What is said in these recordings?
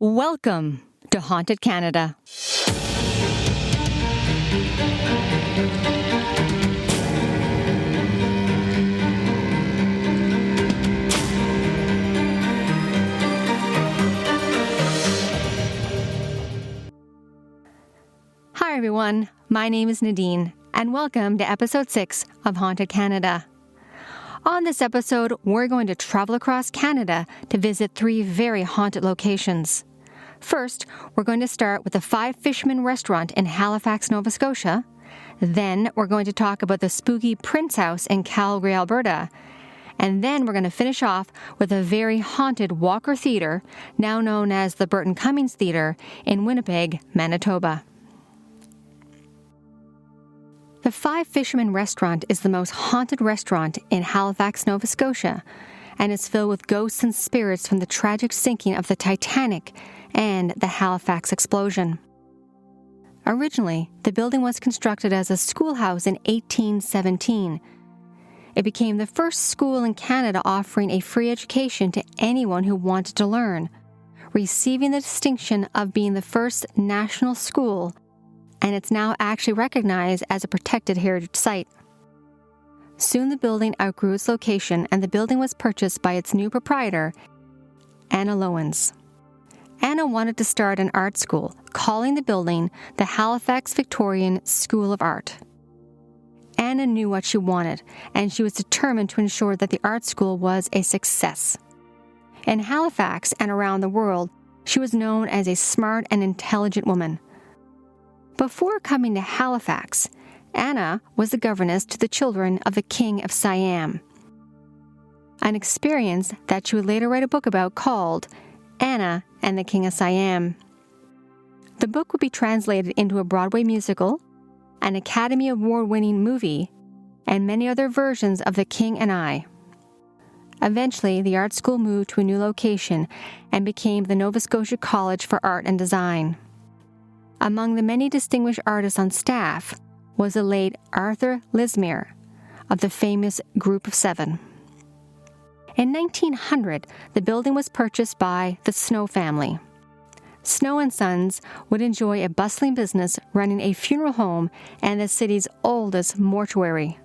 Welcome to Haunted Canada. Hi everyone, my name is Nadine, and welcome to episode 6 of Haunted Canada. On this episode, we're going to travel across Canada to visit 3 very haunted locations. First, we're going to start with the Fisherman restaurant in Halifax, Nova Scotia. Then, we're going to talk about the spooky Prince House in Calgary, Alberta. And then we're going to finish off with a very haunted Walker Theatr, now known as the Burton Cummings Theatr, in Winnipeg, Manitoba. The Fisherman restaurant is the most haunted restaurant in Halifax, Nova Scotia, and is filled with ghosts and spirits from the tragic sinking of the Titanic and the Halifax explosion. Originally, the building was constructed as a schoolhouse in 1817. It became the first school in Canada offering a free education to anyone who wanted to learn, receiving the distinction of being the first national school, and it's now actually recognized as a protected heritage site. Soon the building outgrew its location, and the building was purchased by its new proprietor, Anna Lowens. Anna wanted to start an art school, calling the building the Halifax Victorian School of Art. Anna knew what she wanted, and she was determined to ensure that the art school was a success. In Halifax and around the world, she was known as a smart and intelligent woman. Before coming to Halifax, Anna was the governess to the children of the King of Siam, an experience that she would later write a book about called Anna and the King of Siam. The book would be translated into a Broadway musical, an Academy Award-winning movie, and many other versions of The King and I. Eventually, the art school moved to a new location and became the Nova Scotia College for Art and Design. Among the many distinguished artists on staff was the late Arthur Lismere of the famous Group of 7. In 1900, the building was purchased by the Snow family. Snow & Sons would enjoy a bustling business running a funeral home and the city's oldest mortuary.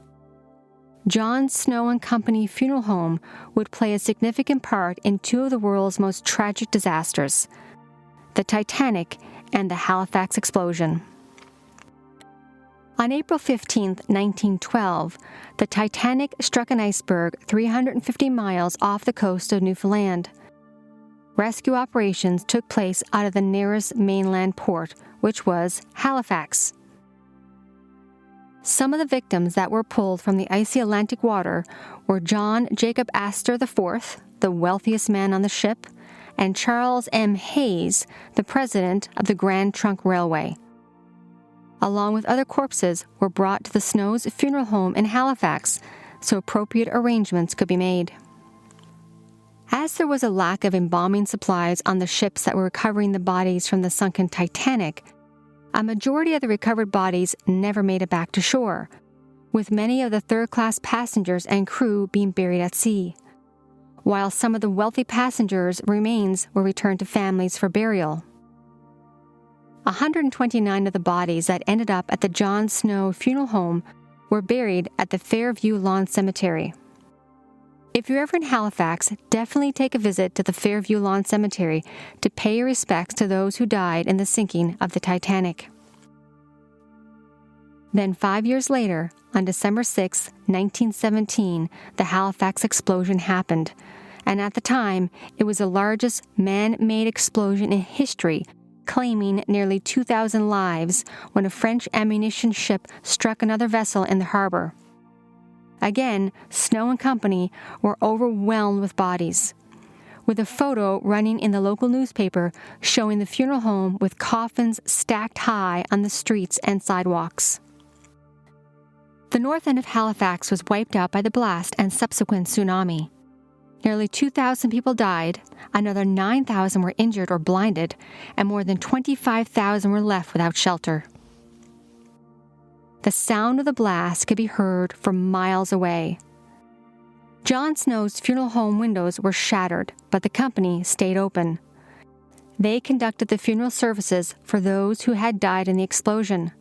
John Snow & Company Funeral Home would play a significant part in 2 of the world's most tragic disasters, the Titanic and the Halifax explosion. On April 15, 1912, the Titanic struck an iceberg 350 miles off the coast of Newfoundland. Rescue operations took place out of the nearest mainland port, which was Halifax. Some of the victims that were pulled from the icy Atlantic water were John Jacob Astor IV, the wealthiest man on the ship, and Charles M. Hayes, the president of the Grand Trunk Railway. Along with other corpses, were brought to the Snows Funeral Home in Halifax so appropriate arrangements could be made. As there was a lack of embalming supplies on the ships that were recovering the bodies from the sunken Titanic, a majority of the recovered bodies never made it back to shore, with many of the third-class passengers and crew being buried at sea, while some of the wealthy passengers' remains were returned to families for burial. 129 of the bodies that ended up at the John Snow Funeral Home were buried at the Fairview Lawn Cemetery. If you're ever in Halifax, definitely take a visit to the Fairview Lawn Cemetery to pay your respects to those who died in the sinking of the Titanic. Then 5 years later, on December 6, 1917, the Halifax explosion happened, and at the time, it was the largest man-made explosion in history, claiming nearly 2,000 lives when a French ammunition ship struck another vessel in the harbor. Again, Snow & Company were overwhelmed with bodies, with a photo running in the local newspaper showing the funeral home with coffins stacked high on the streets and sidewalks. The north end of Halifax was wiped out by the blast and subsequent tsunami. Nearly 2,000 people died, another 9,000 were injured or blinded, and more than 25,000 were left without shelter. The sound of the blast could be heard from miles away. John Snow's funeral home windows were shattered, but the company stayed open. They conducted the funeral services for those who had died in the explosion.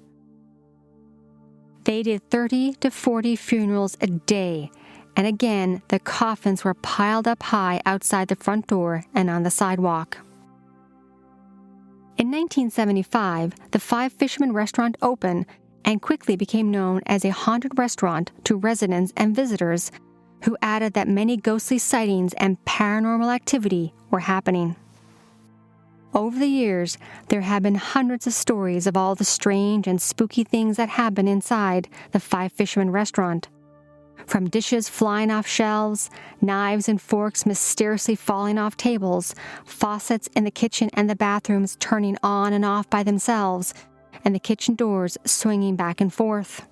They did 30 to 40 funerals a day, and again, the coffins were piled up high outside the front door and on the sidewalk. In 1975, the Five Fisherman restaurant opened and quickly became known as a haunted restaurant to residents and visitors who added that many ghostly sightings and paranormal activity were happening. Over the years, there have been hundreds of stories of all the strange and spooky things that happen inside the Five Fisherman restaurant. From dishes flying off shelves, knives and forks mysteriously falling off tables, faucets in the kitchen and the bathrooms turning on and off by themselves, and the kitchen doors swinging back and forth.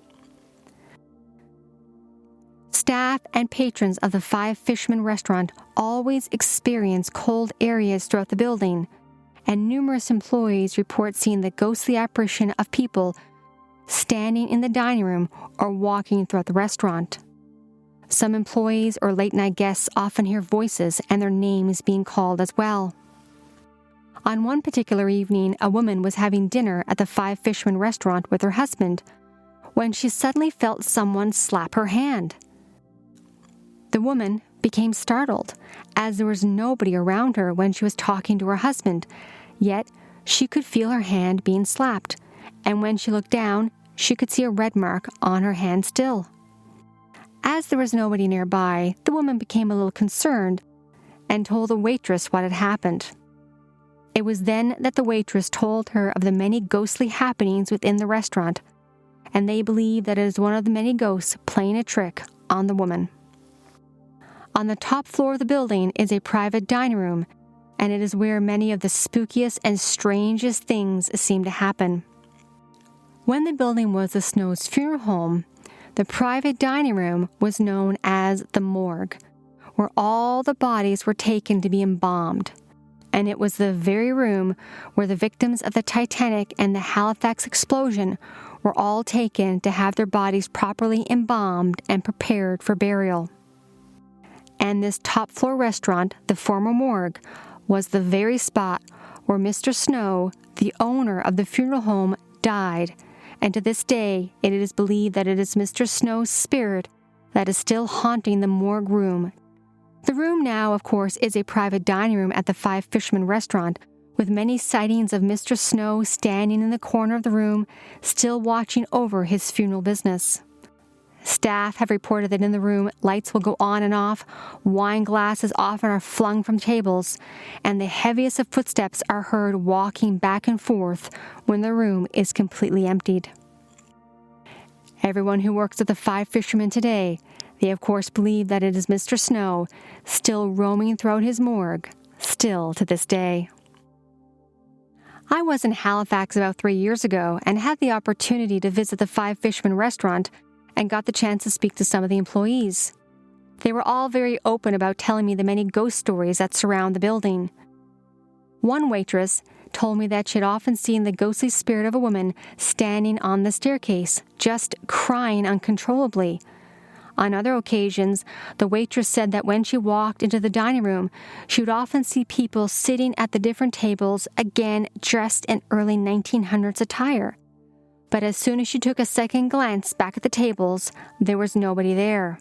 Staff and patrons of the Five Fisherman restaurant always experience cold areas throughout the building, and numerous employees report seeing the ghostly apparition of people standing in the dining room or walking throughout the restaurant. Some employees or late-night guests often hear voices and their names being called as well. On one particular evening, a woman was having dinner at the Five Fisherman restaurant with her husband when she suddenly felt someone slap her hand. The woman became startled, as there was nobody around her when she was talking to her husband, yet she could feel her hand being slapped, and when she looked down, she could see a red mark on her hand still. As there was nobody nearby, the woman became a little concerned and told the waitress what had happened. It was then that the waitress told her of the many ghostly happenings within the restaurant, and they believe that it is one of the many ghosts playing a trick on the woman. On the top floor of the building is a private dining room, and it is where many of the spookiest and strangest things seem to happen. When the building was the Snow's funeral home, the private dining room was known as the morgue, where all the bodies were taken to be embalmed. And it was the very room where the victims of the Titanic and the Halifax explosion were all taken to have their bodies properly embalmed and prepared for burial. And this top-floor restaurant, the former morgue, was the very spot where Mr. Snow, the owner of the funeral home, died, and to this day it is believed that it is Mr. Snow's spirit that is still haunting the morgue room. The room now, of course, is a private dining room at the Five Fisherman restaurant, with many sightings of Mr. Snow standing in the corner of the room, still watching over his funeral business. Staff have reported that in the room, lights will go on and off, wine glasses often are flung from tables, and the heaviest of footsteps are heard walking back and forth when the room is completely emptied. Everyone who works at the Five Fishermen today, they of course believe that it is Mr. Snow still roaming throughout his morgue, still to this day. I was in Halifax about 3 years ago and had the opportunity to visit the Five Fishermen restaurant and got the chance to speak to some of the employees. They were all very open about telling me the many ghost stories that surround the building. One waitress told me that she had often seen the ghostly spirit of a woman standing on the staircase, just crying uncontrollably. On other occasions, the waitress said that when she walked into the dining room, she would often see people sitting at the different tables, again dressed in early 1900s attire. But as soon as she took a second glance back at the tables, there was nobody there.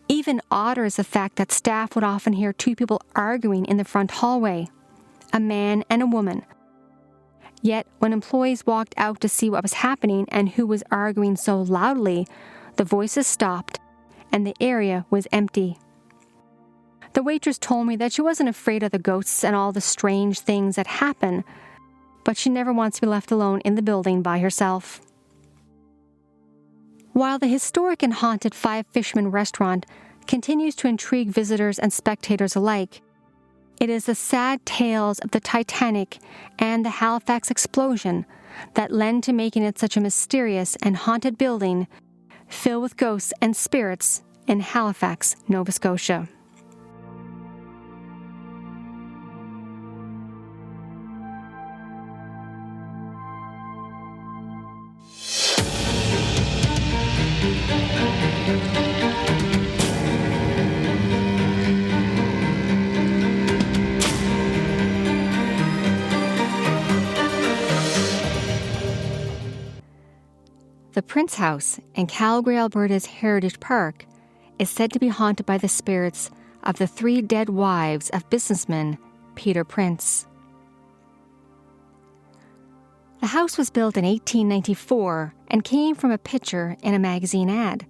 Even odder is the fact that staff would often hear two people arguing in the front hallway, a man and a woman. Yet, when employees walked out to see what was happening and who was arguing so loudly, the voices stopped and the area was empty. The waitress told me that she wasn't afraid of the ghosts and all the strange things that happen, but she never wants to be left alone in the building by herself. While the historic and haunted Five Fishermen restaurant continues to intrigue visitors and spectators alike, it is the sad tales of the Titanic and the Halifax explosion that lend to making it such a mysterious and haunted building filled with ghosts and spirits in Halifax, Nova Scotia. The Prince House in Calgary, Alberta's Heritage Park is said to be haunted by the spirits of the 3 dead wives of businessman Peter Prince. The house was built in 1894 and came from a picture in a magazine ad.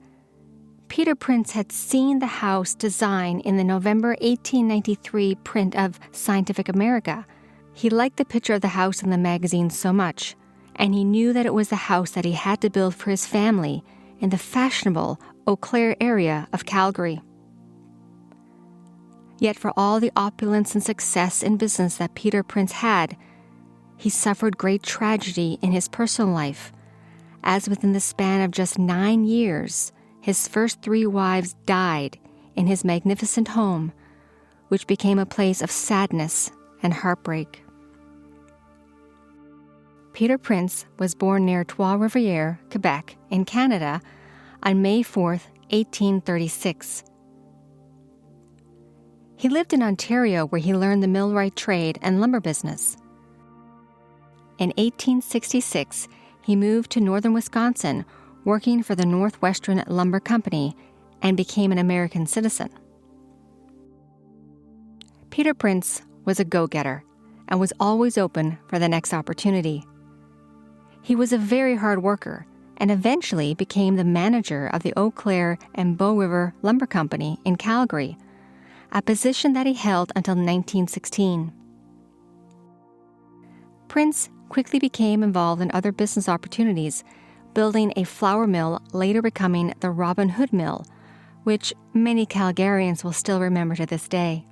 Peter Prince had seen the house design in the November 1893 print of Scientific America. He liked the picture of the house in the magazine so much, and he knew that it was the house that he had to build for his family in the fashionable Eau Claire area of Calgary. Yet for all the opulence and success in business that Peter Prince had, he suffered great tragedy in his personal life, as within the span of just 9 years, his first 3 wives died in his magnificent home, which became a place of sadness and heartbreak. Peter Prince was born near Trois-Rivières, Quebec, in Canada, on May 4, 1836. He lived in Ontario, where he learned the millwright trade and lumber business. In 1866, he moved to northern Wisconsin, working for the Northwestern Lumber Company, and became an American citizen. Peter Prince was a go-getter and was always open for the next opportunity. He was a very hard worker and eventually became the manager of the Eau Claire and Bow River Lumber Company in Calgary, a position that he held until 1916. Prince quickly became involved in other business opportunities, building a flour mill, later becoming the Robin Hood Mill, which many Calgarians will still remember to this day.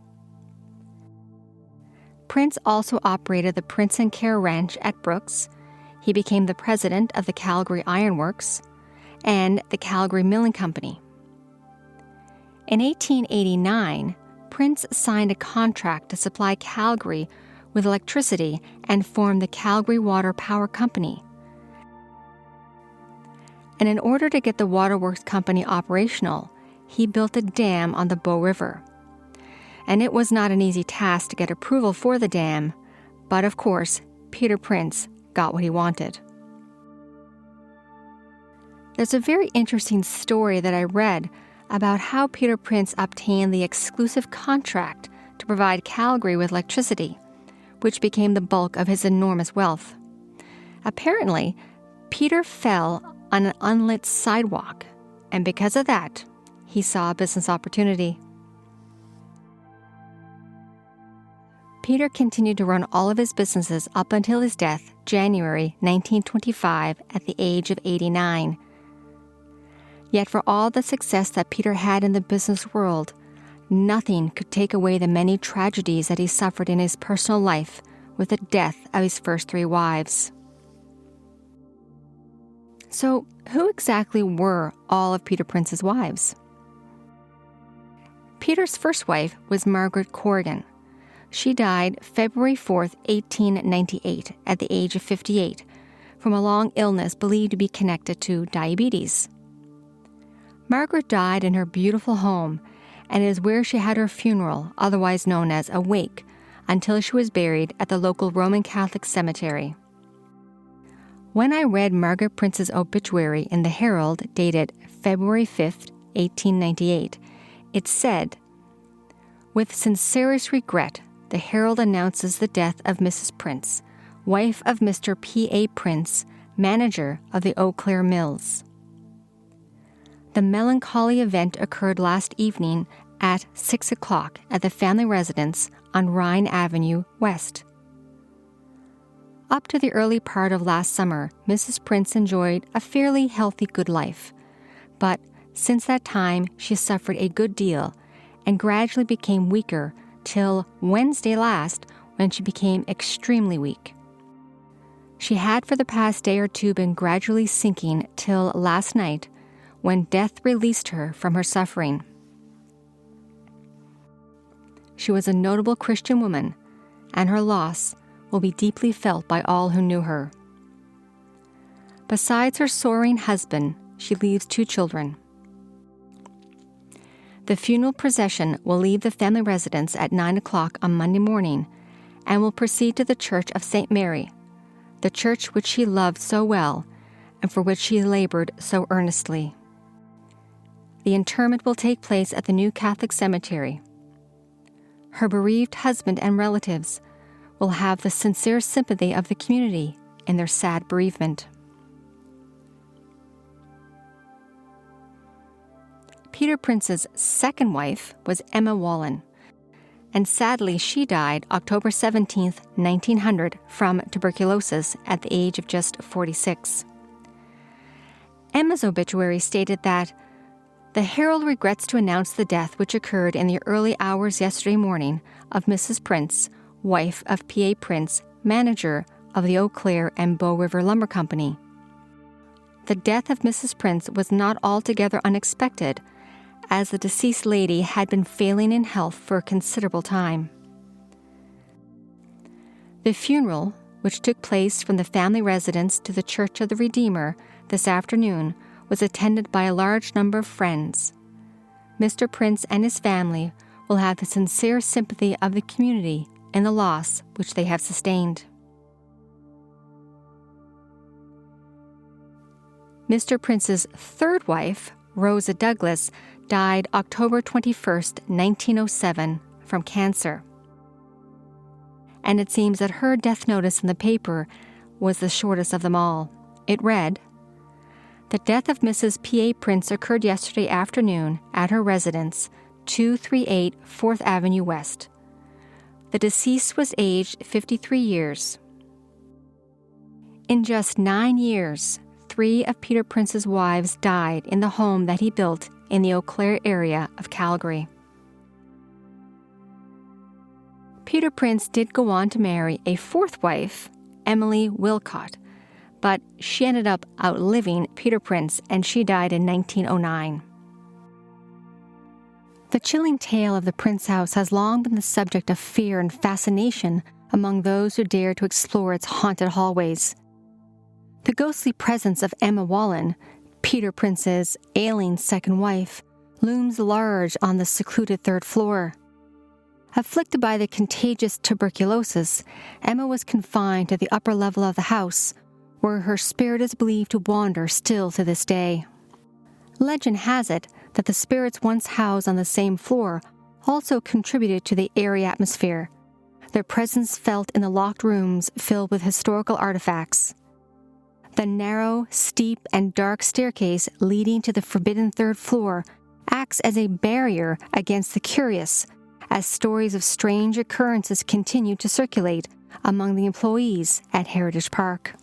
Prince also operated the Prince and Care Ranch at Brooks. He became the president of the Calgary Iron Works and the Calgary Milling Company. In 1889, Prince signed a contract to supply Calgary with electricity and formed the Calgary Water Power Company. And in order to get the waterworks company operational, he built a dam on the Bow River. And it was not an easy task to get approval for the dam, but of course, Peter Prince got what he wanted. There's a very interesting story that I read about how Peter Prince obtained the exclusive contract to provide Calgary with electricity, which became the bulk of his enormous wealth. Apparently, Peter fell on an unlit sidewalk, and because of that, he saw a business opportunity. Peter continued to run all of his businesses up until his death, January 1925, at the age of 89. Yet for all the success that Peter had in the business world, nothing could take away the many tragedies that he suffered in his personal life with the death of his first 3 wives. So, who exactly were all of Peter Prince's wives? Peter's first wife was Margaret Corrigan. She died February 4, 1898, at the age of 58, from a long illness believed to be connected to diabetes. Margaret died in her beautiful home, and it is where she had her funeral, otherwise known as a wake, until she was buried at the local Roman Catholic cemetery. When I read Margaret Prince's obituary in the Herald, dated February 5, 1898, it said, "With sincerest regret, the Herald announces the death of Mrs. Prince, wife of Mr. P.A. Prince, manager of the Eau Claire Mills. The melancholy event occurred last evening at 6 o'clock at the family residence on Rhine Avenue West. Up to the early part of last summer, Mrs. Prince enjoyed a fairly healthy good life, but since that time she suffered a good deal and gradually became weaker till Wednesday last, when she became extremely weak. She had for the past day or two been gradually sinking till last night, when death released her from her suffering. She was a notable Christian woman, and her loss will be deeply felt by all who knew her. Besides her soaring husband, she leaves 2 children. The funeral procession will leave the family residence at 9 o'clock on Monday morning and will proceed to the Church of St. Mary, the church which she loved so well, and for which she labored so earnestly. The interment will take place at the New Catholic Cemetery. Her bereaved husband and relatives will have the sincere sympathy of the community in their sad bereavement. Peter Prince's second wife was Emma Wallen, and sadly she died October 17, 1900, from tuberculosis at the age of just 46. Emma's obituary stated that the Herald regrets to announce the death which occurred in the early hours yesterday morning of Mrs. Prince, wife of P.A. Prince, manager of the Eau Claire and Bow River Lumber Company. The death of Mrs. Prince was not altogether unexpected, as the deceased lady had been failing in health for a considerable time. The funeral, which took place from the family residence to the Church of the Redeemer this afternoon, was attended by a large number of friends. Mr. Prince and his family will have the sincere sympathy of the community in the loss which they have sustained. Mr. Prince's third wife, Rosa Douglas, died October 21, 1907, from cancer. And it seems that her death notice in the paper was the shortest of them all. It read, "The death of Mrs. P.A. Prince occurred yesterday afternoon at her residence, 238 4th Avenue West. The deceased was aged 53 years. In just 9 years, 3 of Peter Prince's wives died in the home that he built in the Eau Claire area of Calgary." Peter Prince did go on to marry a fourth wife, Emily Wilcott, but she ended up outliving Peter Prince, and she died in 1909. The chilling tale of the Prince House has long been the subject of fear and fascination among those who dare to explore its haunted hallways. The ghostly presence of Emma Wallen, Peter Prince's ailing second wife, looms large on the secluded third floor. Afflicted by the contagious tuberculosis, Emma was confined to the upper level of the house, where her spirit is believed to wander still to this day. Legend has it that the spirits once housed on the same floor also contributed to the airy atmosphere, their presence felt in the locked rooms filled with historical artifacts. The narrow, steep, and dark staircase leading to the forbidden third floor acts as a barrier against the curious, as stories of strange occurrences continue to circulate among the employees at Heritage Park.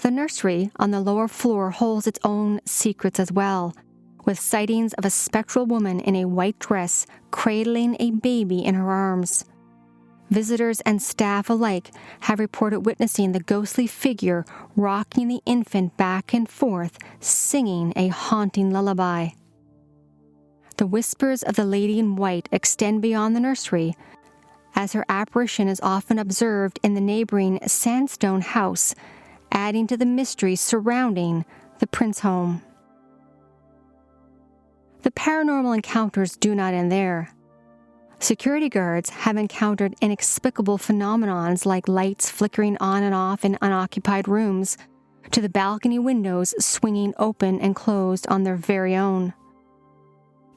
The nursery on the lower floor holds its own secrets as well, with sightings of a spectral woman in a white dress cradling a baby in her arms. Visitors and staff alike have reported witnessing the ghostly figure rocking the infant back and forth, singing a haunting lullaby. The whispers of the lady in white extend beyond the nursery, as her apparition is often observed in the neighboring sandstone house, adding to the mystery surrounding the Prince home. The paranormal encounters do not end there. Security guards have encountered inexplicable phenomenons like lights flickering on and off in unoccupied rooms, to the balcony windows swinging open and closed on their very own.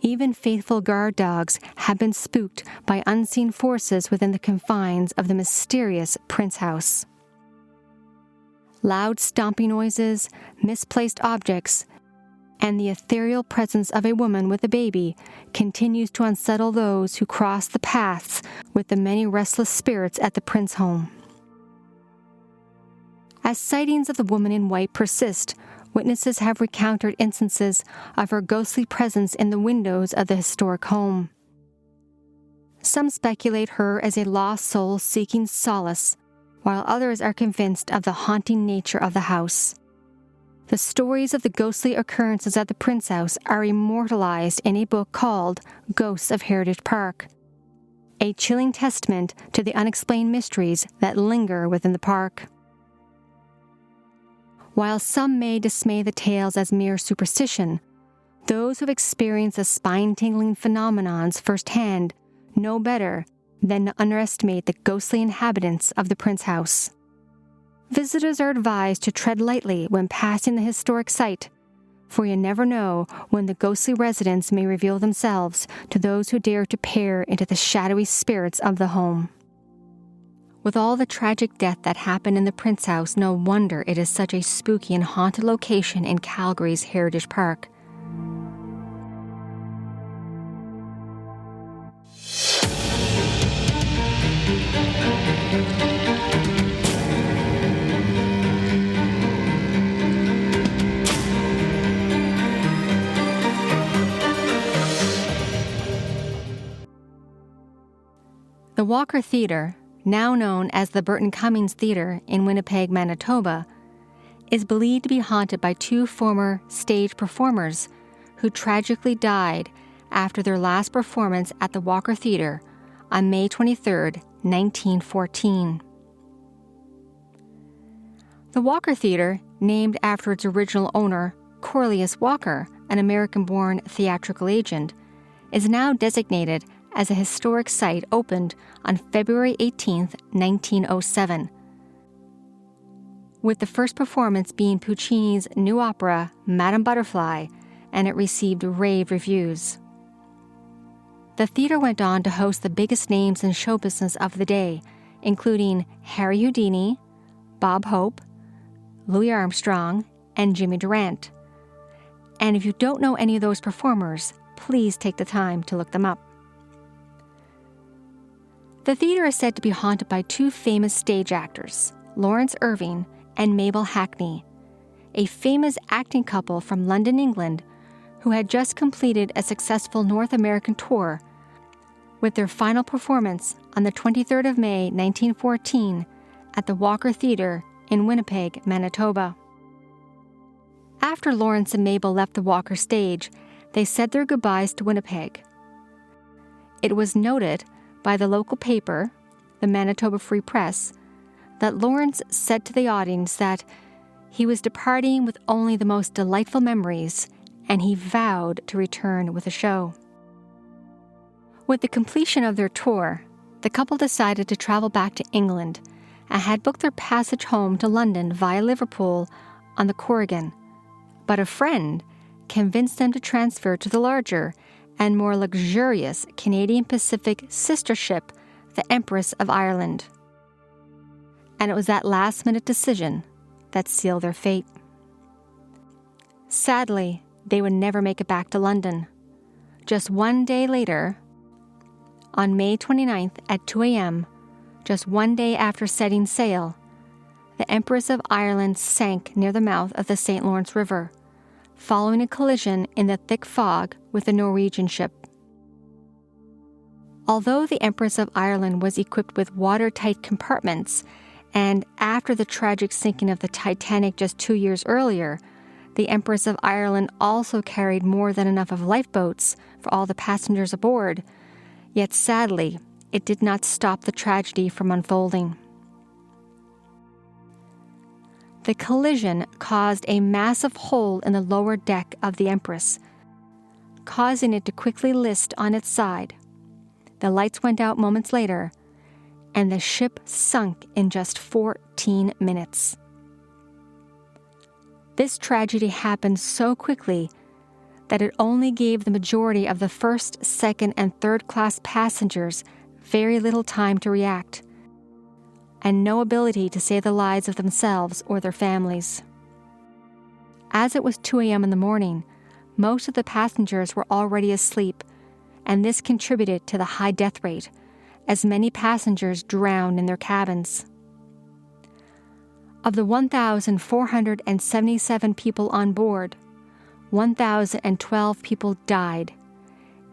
Even faithful guard dogs have been spooked by unseen forces within the confines of the mysterious Prince House. Loud stomping noises, misplaced objects, and the ethereal presence of a woman with a baby continues to unsettle those who cross the paths with the many restless spirits at the Prince home. As sightings of the woman in white persist, witnesses have recounted instances of her ghostly presence in the windows of the historic home. Some speculate her as a lost soul seeking solace, while others are convinced of the haunting nature of the house. The stories of the ghostly occurrences at the Prince House are immortalized in a book called Ghosts of Heritage Park, a chilling testament to the unexplained mysteries that linger within the park. While some may dismay the tales as mere superstition, those who have experienced the spine-tingling phenomenons firsthand know better than to underestimate the ghostly inhabitants of the Prince House. Visitors are advised to tread lightly when passing the historic site, for you never know when the ghostly residents may reveal themselves to those who dare to peer into the shadowy spirits of the home. With all the tragic death that happened in the Prince House, no wonder it is such a spooky and haunted location in Calgary's Heritage Park. The Walker Theatr, now known as the Burton Cummings Theatr in Winnipeg, Manitoba, is believed to be haunted by two former stage performers who tragically died after their last performance at the Walker Theatr on May 23, 1914. The Walker Theatr, named after its original owner, Corliss Walker, an American-born theatrical agent, is now designated as a historic site opened on February 18, 1907, with the first performance being Puccini's new opera, Madame Butterfly, and it received rave reviews. The theater went on to host the biggest names in show business of the day, including Harry Houdini, Bob Hope, Louis Armstrong, and Jimmy Durant. And if you don't know any of those performers, please take the time to look them up. The theater is said to be haunted by two famous stage actors, Lawrence Irving and Mabel Hackney, a famous acting couple from London, England, who had just completed a successful North American tour with their final performance on the 23rd of May, 1914, at the Walker Theatr in Winnipeg, Manitoba. After Lawrence and Mabel left the Walker stage, they said their goodbyes to Winnipeg. It was noted by the local paper, the Manitoba Free Press, that Lawrence said to the audience that he was departing with only the most delightful memories, and he vowed to return with a show. With the completion of their tour, the couple decided to travel back to England and had booked their passage home to London via Liverpool on the Corrigan, but a friend convinced them to transfer to the larger and more luxurious Canadian Pacific sister ship, the Empress of Ireland. And it was that last-minute decision that sealed their fate. Sadly, they would never make it back to London. Just one day later, on May 29th at 2 a.m., just one day after setting sail, the Empress of Ireland sank near the mouth of the St. Lawrence River, following a collision in the thick fog with a Norwegian ship. Although the Empress of Ireland was equipped with watertight compartments, and after the tragic sinking of the Titanic just 2 years earlier, the Empress of Ireland also carried more than enough of lifeboats for all the passengers aboard, yet sadly, it did not stop the tragedy from unfolding. The collision caused a massive hole in the lower deck of the Empress, causing it to quickly list on its side. The lights went out moments later, and the ship sunk in just 14 minutes. This tragedy happened so quickly that it only gave the majority of the first, second, and third-class passengers very little time to react, and no ability to save the lives of themselves or their families. As it was 2 a.m. in the morning, most of the passengers were already asleep, and this contributed to the high death rate, as many passengers drowned in their cabins. Of the 1,477 people on board, 1,012 people died,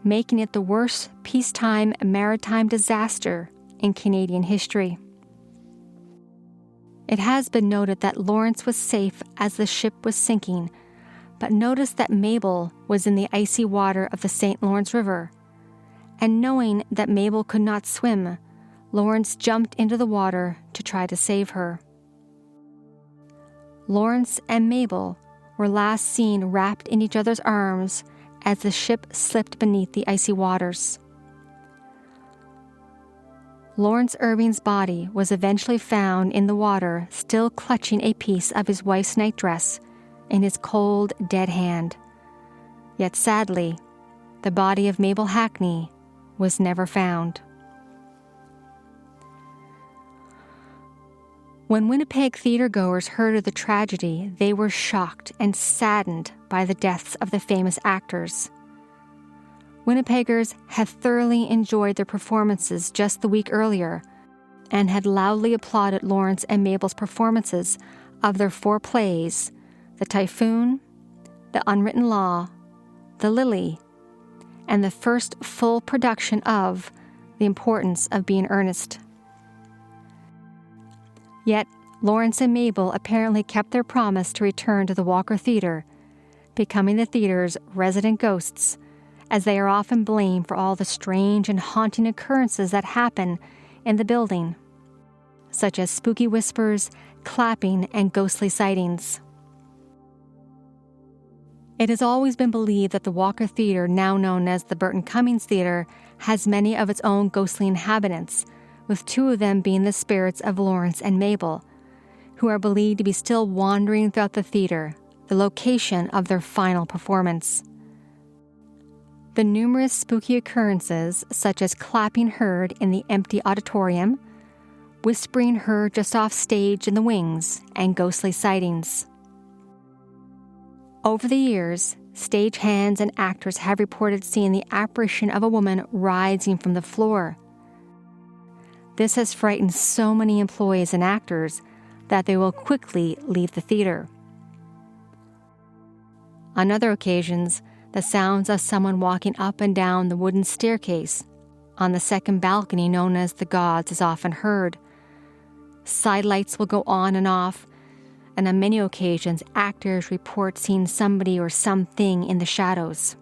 making it the worst peacetime maritime disaster in Canadian history. It has been noted that Lawrence was safe as the ship was sinking, but notice that Mabel was in the icy water of the St. Lawrence River, and knowing that Mabel could not swim, Lawrence jumped into the water to try to save her. Lawrence and Mabel were last seen wrapped in each other's arms as the ship slipped beneath the icy waters. Lawrence Irving's body was eventually found in the water, still clutching a piece of his wife's nightdress in his cold, dead hand. Yet sadly, the body of Mabel Hackney was never found. When Winnipeg theatergoers heard of the tragedy, they were shocked and saddened by the deaths of the famous actors. Winnipeggers had thoroughly enjoyed their performances just the week earlier and had loudly applauded Lawrence and Mabel's performances of their 4 plays, The Typhoon, The Unwritten Law, The Lily, and the first full production of The Importance of Being Earnest. Yet, Lawrence and Mabel apparently kept their promise to return to the Walker Theatre, becoming the theatre's resident ghosts, as they are often blamed for all the strange and haunting occurrences that happen in the building, such as spooky whispers, clapping, and ghostly sightings. It has always been believed that the Walker Theatre, now known as the Burton Cummings Theatre, has many of its own ghostly inhabitants, with 2 of them being the spirits of Lawrence and Mabel, who are believed to be still wandering throughout the theatre, the location of their final performance. The numerous spooky occurrences, such as clapping heard in the empty auditorium, whispering heard just off stage in the wings, and ghostly sightings. Over the years, stagehands and actors have reported seeing the apparition of a woman rising from the floor. This has frightened so many employees and actors that they will quickly leave the theater. On other occasions, the sounds of someone walking up and down the wooden staircase on the second balcony known as the Gods is often heard. Side lights will go on and off, and on many occasions, actors report seeing somebody or something in the shadows.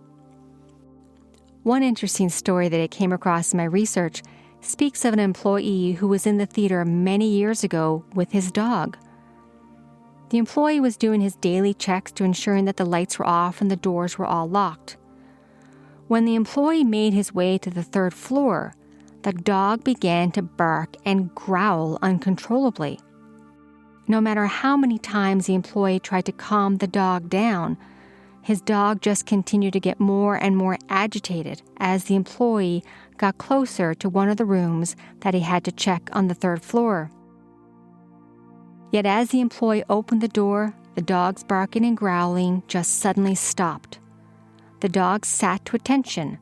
One interesting story that I came across in my research speaks of an employee who was in the theater many years ago with his dog. The employee was doing his daily checks to ensuring that the lights were off and the doors were all locked. When the employee made his way to the 3rd floor, the dog began to bark and growl uncontrollably. No matter how many times the employee tried to calm the dog down, his dog just continued to get more and more agitated as the employee got closer to one of the rooms that he had to check on the 3rd floor. Yet as the employee opened the door, the dog's barking and growling just suddenly stopped. The dog sat to attention,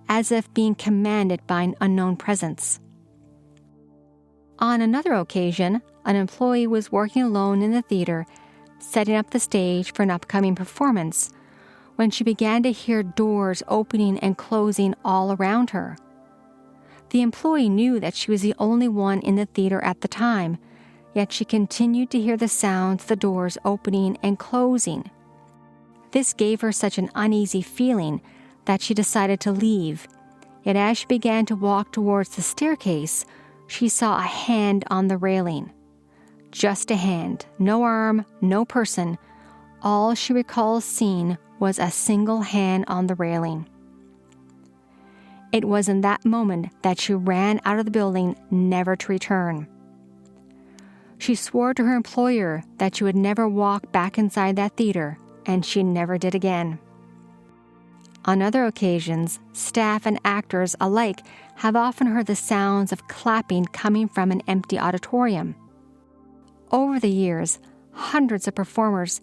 as if being commanded by an unknown presence. On another occasion, an employee was working alone in the theater, setting up the stage for an upcoming performance, when she began to hear doors opening and closing all around her. The employee knew that she was the only one in the theater at the time, yet she continued to hear the sounds of the doors opening and closing. This gave her such an uneasy feeling that she decided to leave, yet as she began to walk towards the staircase, she saw a hand on the railing. Just a hand, no arm, no person. All she recalls seeing was a single hand on the railing. It was in that moment that she ran out of the building, never to return. She swore to her employer that she would never walk back inside that theater, and she never did again. On other occasions, staff and actors alike have often heard the sounds of clapping coming from an empty auditorium. Over the years, hundreds of performers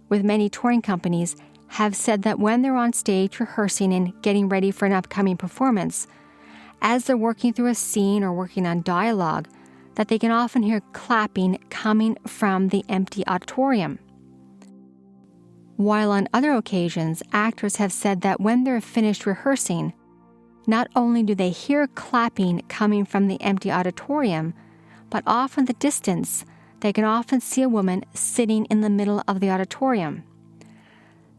with many touring companies have said that when they're on stage rehearsing and getting ready for an upcoming performance, as they're working through a scene or working on dialogue, that they can often hear clapping coming from the empty auditorium. While on other occasions, actors have said that when they're finished rehearsing, not only do they hear clapping coming from the empty auditorium, but off in the distance, they can often see a woman sitting in the middle of the auditorium.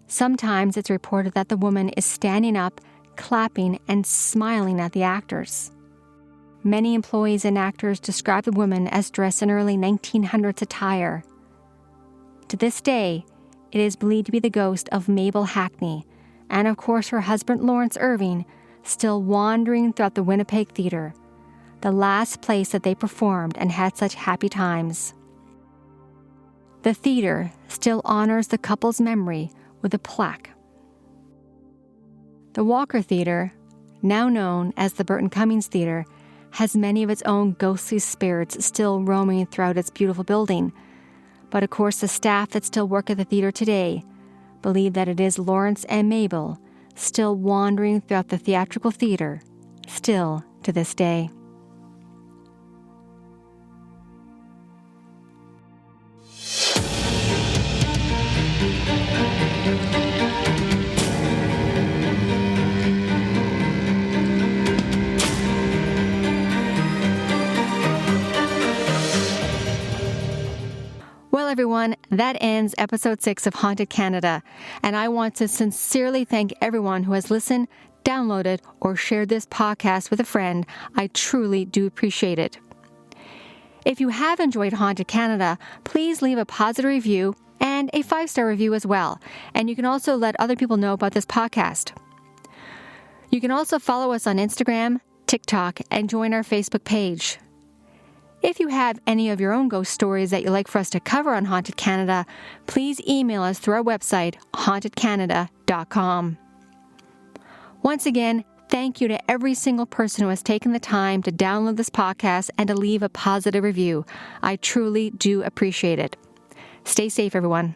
Sometimes it's reported that the woman is standing up, clapping, and smiling at the actors. Many employees and actors describe the woman as dressed in early 1900s attire. To this day, it is believed to be the ghost of Mabel Hackney, and of course her husband Lawrence Irving, still wandering throughout the Winnipeg Theatre, the last place that they performed and had such happy times. The theater still honors the couple's memory with a plaque. The Walker Theater, now known as the Burton Cummings Theater, has many of its own ghostly spirits still roaming throughout its beautiful building. But of course, the staff that still work at the theater today believe that it is Lawrence and Mabel still wandering throughout the theatrical theater, still to this day. Well, everyone, that ends episode 6 of Haunted Canada, and I want to sincerely thank everyone who has listened, downloaded, or shared this podcast with a friend. I truly do appreciate it. If you have enjoyed Haunted Canada, please leave a positive review and a 5-star review as well, and you can also let other people know about this podcast. You can also follow us on Instagram, TikTok, and join our Facebook page. If you have any of your own ghost stories that you'd like for us to cover on Haunted Canada, please email us through our website, hauntedcanada.com. Once again, thank you to every single person who has taken the time to download this podcast and to leave a positive review. I truly do appreciate it. Stay safe, everyone.